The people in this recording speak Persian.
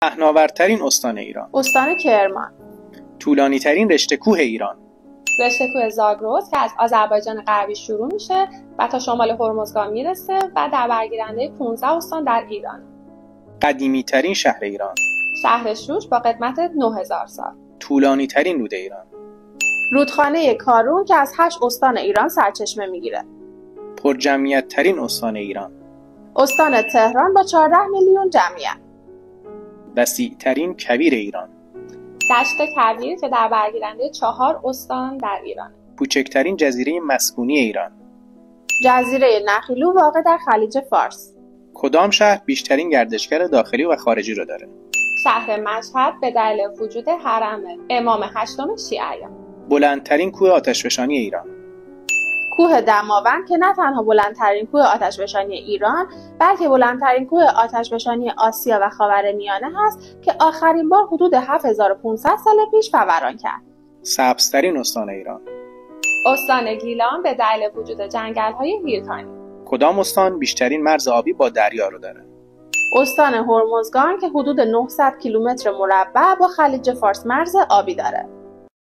پهناورترین استان ایران. استان کرمان. طولانی‌ترین رشته کوه ایران. رشته کوه زاگرس که از آذربایجان غربی شروع میشه و تا شمال هرمزگان میرسه و در برگیرنده 15 استان در ایران. قدیمی‌ترین شهر ایران. شهر شوش با قدمت 9000 سال. طولانی‌ترین رود ایران. رودخانه کارون که از 8 استان ایران سرچشمه میگیره. پرجمعیت‌ترین استان ایران. استان تهران با 14 میلیون جمعیت. وسیع‌ترین کویر ایران. دشت کویر که در برگیرنده 4 استان در ایران. کوچکترین جزیره مسکونی ایران. جزیره نخیلو واقع در خلیج فارس. کدام شهر بیشترین گردشگر داخلی و خارجی رو داره؟ شهر مشهد به دلیل وجود حرم امام هشتم شیعیان. بلندترین کوه آتشفشانی ایران. کوه دماوند که نه تنها بلندترین کوه آتشفشانی ایران بلکه بلندترین کوه آتشفشانی آسیا و خاورمیانه هست که آخرین بار حدود 7500 سال پیش فوران کرد. سبزترین استان ایران. استان گیلان به دلیل وجود جنگل‌های هیرکانی. کدام استان بیشترین مرز آبی با دریا رو داره؟ استان هرمزگان که حدود 900 کیلومتر مربع با خلیج فارس مرز آبی داره.